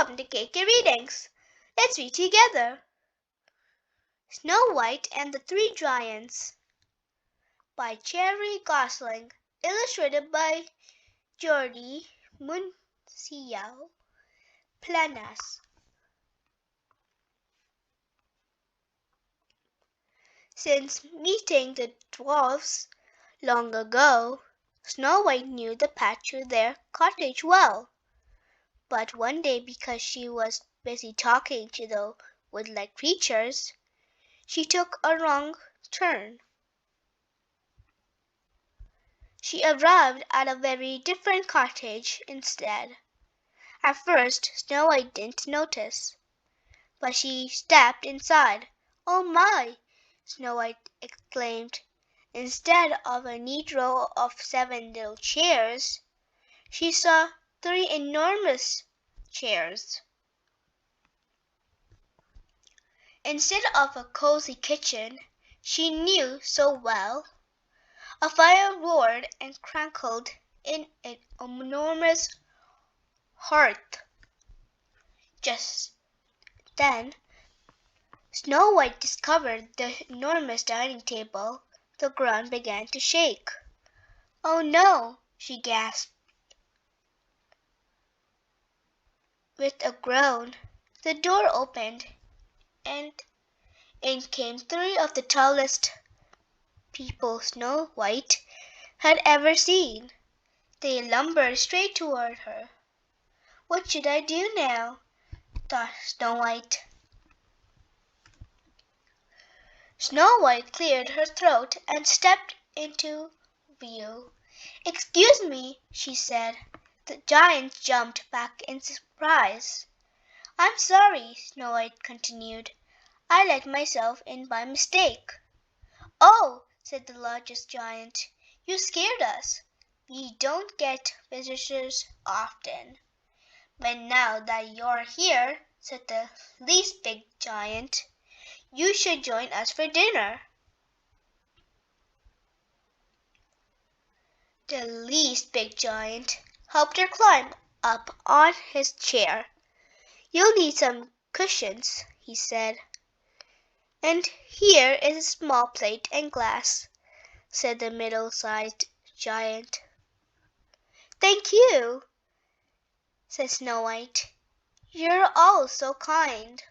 welcome to KK Readings. Let's read together. Snow White and the Three Giants by Cherry Gosling, illustrated by Jordi Muncial Planas. Since meeting the dwarves long ago, Snow White knew the path to their cottage well. But one day, because she was busy talking to the wood-like creatures, she took a wrong turn. She arrived at a very different cottage instead. At first, Snow White didn't notice, but she stepped inside. "Oh my!" Snow White exclaimed. Instead of a neat row of 7 little chairs, she saw 3 enormous chairs. Instead of a cozy kitchen she knew so well, a fire roared and crackled in an enormous hearth. Just then Snow White discovered the enormous dining table. The ground began to shake. "Oh no!" she gasped. With a groan, the door opened, and in came 3 of the tallest people Snow White had ever seen. They lumbered straight toward her. "What should I do now?" thought Snow White. Snow White cleared her throat and stepped into view. "Excuse me," she said. The giants jumped back in surprise. "I'm sorry," Snow White continued. "I let myself in by mistake." "Oh," said the largest giant, "you scared us. We don't get visitors often." "But now that you're here," said the least big giant, "you should join us for dinner." The least big giant helped her climb up on his chair. "You'll need some cushions," he said. "And here is a small plate and glass," said the middle-sized giant. "Thank you," said Snow White. "You're all so kind."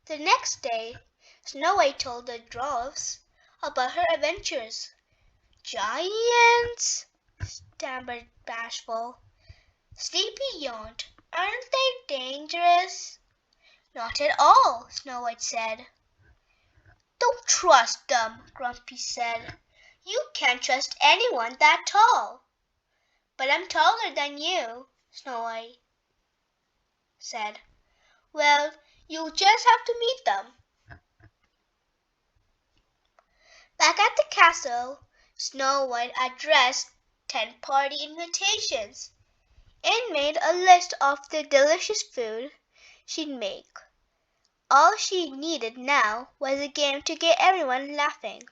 The next day Snow White told the dwarves about her adventures. "Giants?" stammered Bashful. Sleepy yawned. "Aren't they dangerous?" "Not at all," Snow White said. "Don't trust them," Grumpy said. "You can't trust anyone that tall." "But I'm taller than you," Snow White said. "Well, you'll just have to meet them." Back at the castle, Snow White addressed 10 party invitations and made a list of the delicious food she'd make. All she needed now was a game to get everyone laughing.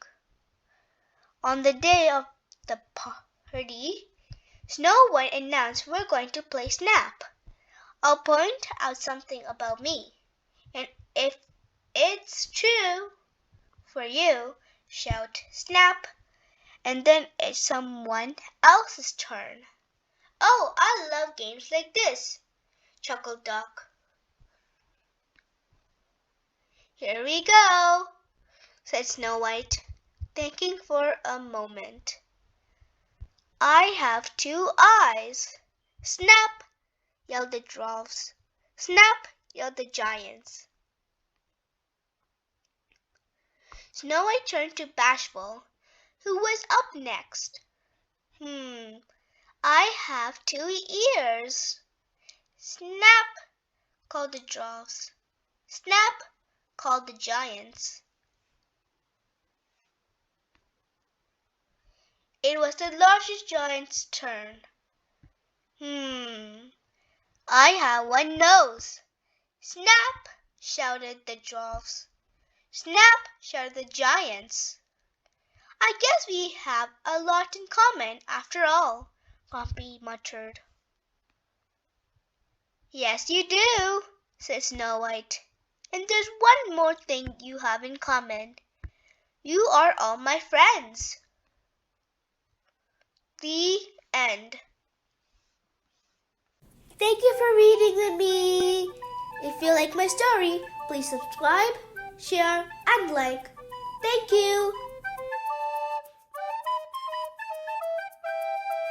On the day of the party, Snow White announced, "We're going to play Snap. I'll point out something about me, and if it's true for you, shout Snap, and then it's someone else's turn." "Oh, I love games like this," chuckled Duck. "Here we go," said Snow White, thinking for a moment. "I have 2 eyes." "Snap!" yelled the dwarves. "Snap!" yelled the giants. Snow White turned to Bashful, who was up next. "I have 2 ears." "Snap!" called the dwarves. "Snap!" called the giants. It was the largest giant's turn. "I have 1 nose." "Snap!" shouted the dwarves. "Snap!" shouted the giants. "I guess we have a lot in common after all," Grumpy muttered. Yes, you do, said Snow White. And there's one more thing you have in common. You are all my friends. The end. Thank you for reading with me. If you like my story, please subscribe, share, and like. Thank you.